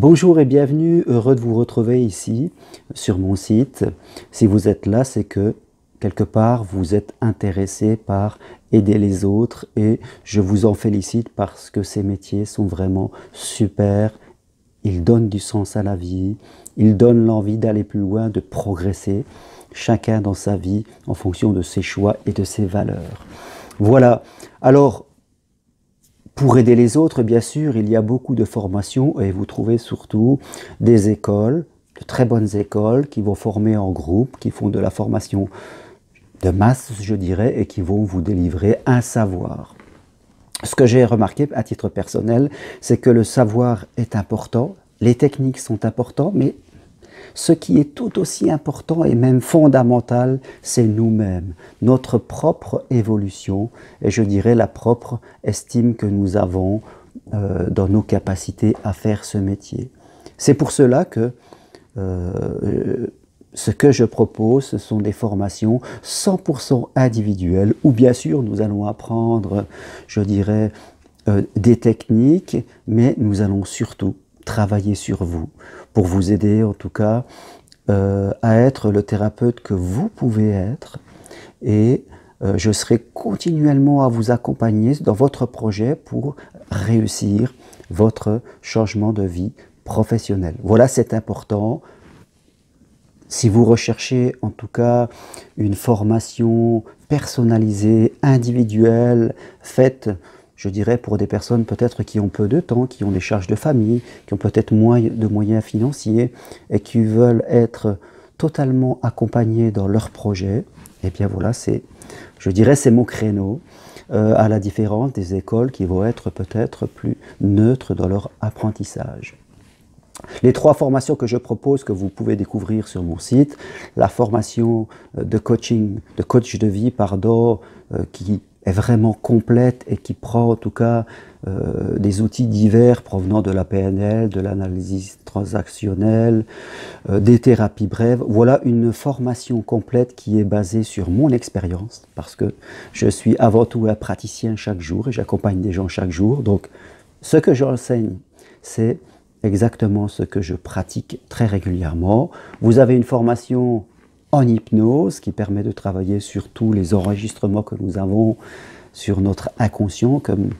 Bonjour et bienvenue, heureux de vous retrouver ici sur mon site. Si vous êtes là, c'est que quelque part vous êtes intéressé par aider les autres et je vous en félicite parce que ces métiers sont vraiment super. Ils donnent du sens à la vie, ils donnent l'envie d'aller plus loin, de progresser, chacun dans sa vie en fonction de ses choix et de ses valeurs. Voilà, alors pour aider les autres, bien sûr, il y a beaucoup de formations et vous trouvez surtout des écoles, de très bonnes écoles qui vont former en groupe, qui font de la formation de masse, je dirais, et qui vont vous délivrer un savoir. Ce que j'ai remarqué à titre personnel, c'est que le savoir est important, les techniques sont importantes, mais ce qui est tout aussi important et même fondamental, c'est nous-mêmes, notre propre évolution et je dirais la propre estime que nous avons dans nos capacités à faire ce métier. C'est pour cela que ce que je propose, ce sont des formations 100% individuelles où bien sûr nous allons apprendre, je dirais, des techniques, mais nous allons surtout travailler sur vous, pour vous aider en tout cas à être le thérapeute que vous pouvez être et je serai continuellement à vous accompagner dans votre projet pour réussir votre changement de vie professionnelle. Voilà, c'est important. Si vous recherchez en tout cas une formation personnalisée, individuelle, faite, je dirais, pour des personnes peut-être qui ont peu de temps, qui ont des charges de famille, qui ont peut-être moins de moyens financiers et qui veulent être totalement accompagnés dans leur projet, eh bien voilà, je dirais, c'est mon créneau, à la différence des écoles qui vont être peut-être plus neutres dans leur apprentissage. Les trois formations que je propose, que vous pouvez découvrir sur mon site, la formation de coaching, de coach de vie, pardon, qui est vraiment complète et qui prend en tout cas des outils divers provenant de la PNL, de l'analyse transactionnelle, des thérapies brèves. Voilà une formation complète qui est basée sur mon expérience parce que je suis avant tout un praticien chaque jour et j'accompagne des gens chaque jour. Donc ce que j'enseigne, c'est exactement ce que je pratique très régulièrement. Vous avez une formation en hypnose qui permet de travailler sur tous les enregistrements que nous avons sur notre inconscient, comme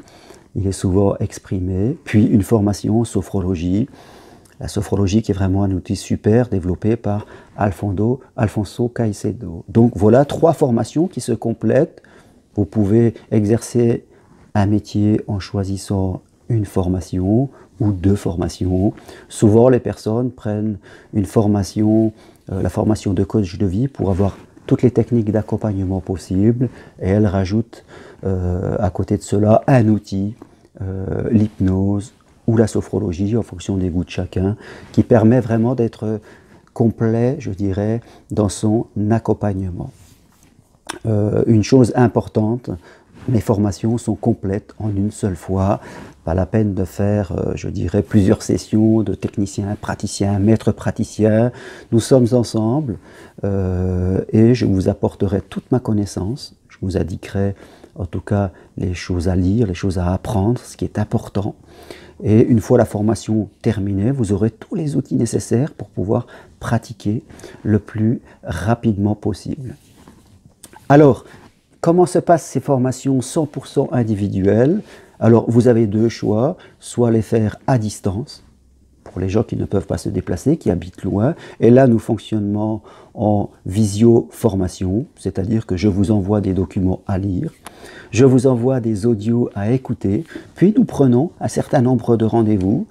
il est souvent exprimé. Puis une formation en sophrologie. La sophrologie qui est vraiment un outil super développé par Alfonso Caicedo. Donc voilà, trois formations qui se complètent. Vous pouvez exercer un métier en choisissant une formation ou deux formations. Souvent, les personnes prennent une formation, la formation de coach de vie pour avoir toutes les techniques d'accompagnement possibles et elles rajoutent à côté de cela un outil, l'hypnose ou la sophrologie en fonction des goûts de chacun, qui permet vraiment d'être complet, je dirais, dans son accompagnement. Une chose importante, mes formations sont complètes en une seule fois. Pas la peine de faire, je dirais, plusieurs sessions de techniciens, praticiens, maîtres praticiens. Nous sommes ensemble et je vous apporterai toute ma connaissance. Je vous indiquerai en tout cas les choses à lire, les choses à apprendre, ce qui est important. Et une fois la formation terminée, vous aurez tous les outils nécessaires pour pouvoir pratiquer le plus rapidement possible. Alors, comment se passent ces formations 100% individuelles? Alors, vous avez deux choix, soit les faire à distance, pour les gens qui ne peuvent pas se déplacer, qui habitent loin. Et là, nous fonctionnons en visio-formation, c'est-à-dire que je vous envoie des documents à lire, je vous envoie des audios à écouter, puis nous prenons un certain nombre de rendez-vous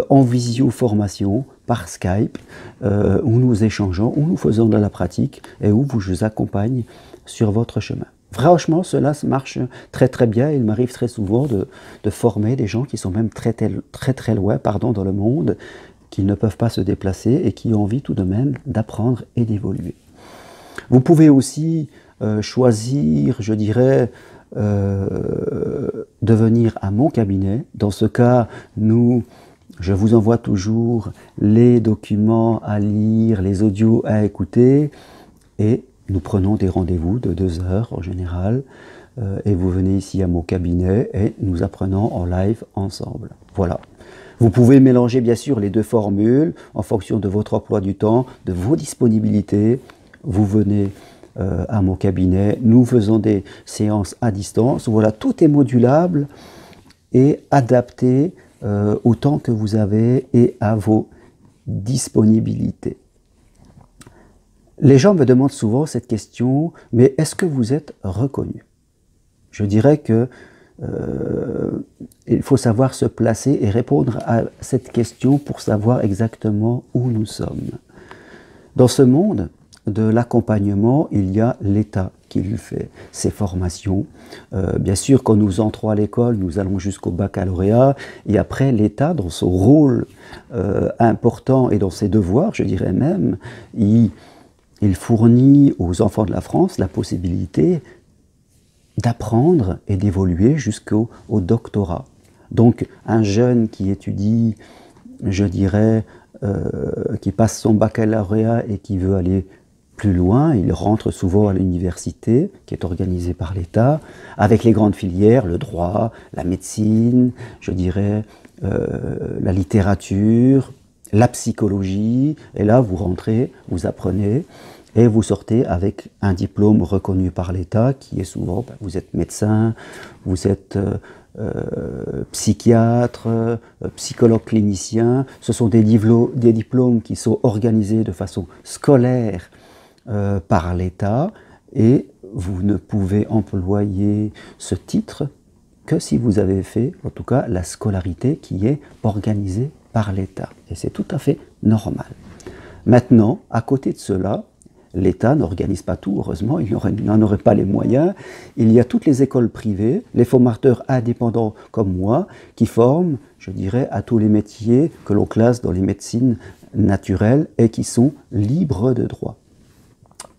en visio-formation par Skype, où nous échangeons, où nous faisons de la pratique et où je vous accompagne sur votre chemin. Franchement, cela marche très très bien. Il m'arrive très souvent de former des gens qui sont même très loin dans le monde, qui ne peuvent pas se déplacer et qui ont envie tout de même d'apprendre et d'évoluer. Vous pouvez aussi choisir, je dirais, de venir à mon cabinet. Dans ce cas, je vous envoie toujours les documents à lire, les audios à écouter et nous prenons des rendez-vous de 2 heures en général et vous venez ici à mon cabinet et nous apprenons en live ensemble. Voilà. Vous pouvez mélanger bien sûr les deux formules en fonction de votre emploi du temps, de vos disponibilités. Vous venez à mon cabinet, nous faisons des séances à distance. Voilà, tout est modulable et adapté au temps que vous avez et à vos disponibilités. Les gens me demandent souvent cette question, mais est-ce que vous êtes reconnu? Je dirais que il faut savoir se placer et répondre à cette question pour savoir exactement où nous sommes. Dans ce monde de l'accompagnement, il y a l'État qui lui fait ses formations. Bien sûr, quand nous entrons à l'école, nous allons jusqu'au baccalauréat, et après l'État, dans son rôle important et dans ses devoirs, je dirais même, il fournit aux enfants de la France la possibilité d'apprendre et d'évoluer jusqu'au doctorat. Donc un jeune qui étudie, je dirais, qui passe son baccalauréat et qui veut aller plus loin, il rentre souvent à l'université, qui est organisée par l'État, avec les grandes filières, le droit, la médecine, je dirais, la littérature, la psychologie, et là vous rentrez, vous apprenez, et vous sortez avec un diplôme reconnu par l'État, qui est souvent, vous êtes médecin, vous êtes psychiatre, psychologue clinicien. Ce sont des diplômes qui sont organisés de façon scolaire par l'État, et vous ne pouvez employer ce titre que si vous avez fait, en tout cas, la scolarité qui est organisée par l'État. Et c'est tout à fait normal. Maintenant, à côté de cela, l'État n'organise pas tout, heureusement, il n'en aurait pas les moyens. Il y a toutes les écoles privées, les formateurs indépendants comme moi, qui forment, je dirais, à tous les métiers que l'on classe dans les médecines naturelles et qui sont libres de droit.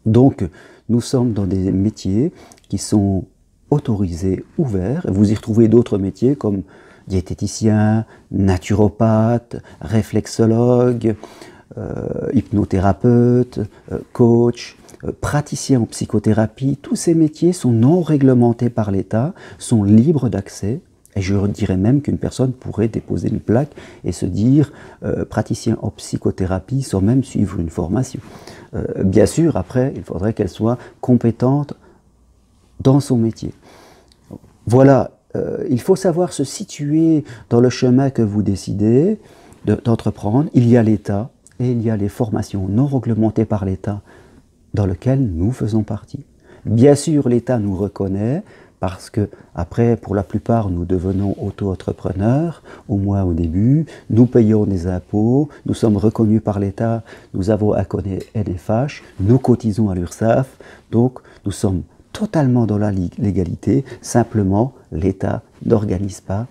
Donc, nous sommes dans des métiers qui sont autorisés, ouverts. Vous y retrouvez d'autres métiers comme diététicien, naturopathe, réflexologue, hypnothérapeute, coach, praticien en psychothérapie. Tous ces métiers sont non réglementés par l'État, sont libres d'accès. Et je dirais même qu'une personne pourrait déposer une plaque et se dire praticien en psychothérapie sans même suivre une formation. Bien sûr, après, il faudrait qu'elle soit compétente dans son métier. Voilà, il faut savoir se situer dans le chemin que vous décidez d'entreprendre. Il y a l'État et il y a les formations non réglementées par l'État dans lesquelles nous faisons partie. Bien sûr, l'État nous reconnaît parce que, après, pour la plupart, nous devenons auto-entrepreneurs, au moins au début, nous payons des impôts, nous sommes reconnus par l'État, nous avons un code NFH, nous cotisons à l'URSSAF, donc nous sommes totalement dans la légalité, simplement l'État n'organise pas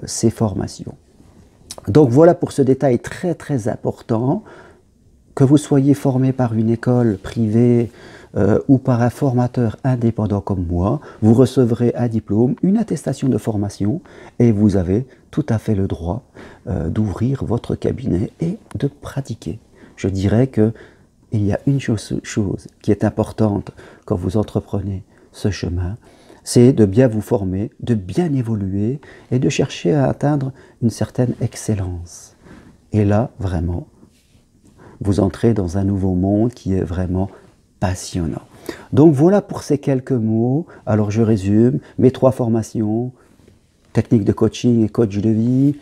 ces formations. Donc voilà pour ce détail très très important, que vous soyez formé par une école privée ou par un formateur indépendant comme moi, vous recevrez un diplôme, une attestation de formation et vous avez tout à fait le droit d'ouvrir votre cabinet et de pratiquer. Je dirais qu'il y a une chose qui est importante quand vous entreprenez ce chemin, c'est de bien vous former, de bien évoluer et de chercher à atteindre une certaine excellence. Et là, vraiment, vous entrez dans un nouveau monde qui est vraiment passionnant. Donc voilà pour ces quelques mots. Alors je résume, mes 3 formations, technique de coaching et coach de vie,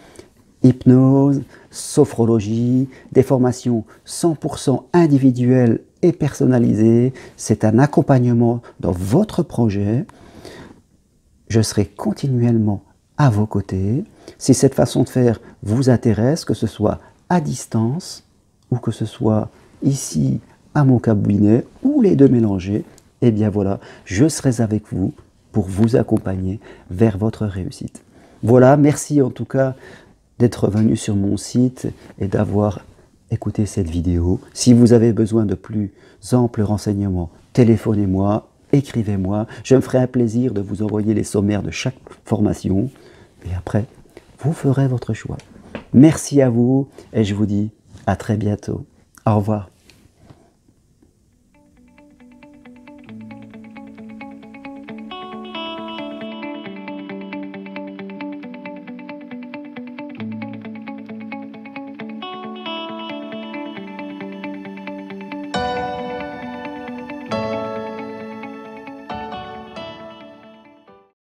hypnose, sophrologie, des formations 100% individuelles et personnalisées. C'est un accompagnement dans votre projet. Je serai continuellement à vos côtés. Si cette façon de faire vous intéresse, que ce soit à distance ou que ce soit ici à mon cabinet ou les deux mélangés, eh bien voilà, je serai avec vous pour vous accompagner vers votre réussite. Voilà, merci en tout cas d'être venu sur mon site et d'avoir écouté cette vidéo. Si vous avez besoin de plus amples renseignements, téléphonez-moi, écrivez-moi. Je me ferai un plaisir de vous envoyer les sommaires de chaque formation. Et après, vous ferez votre choix. Merci à vous et je vous dis à très bientôt. Au revoir.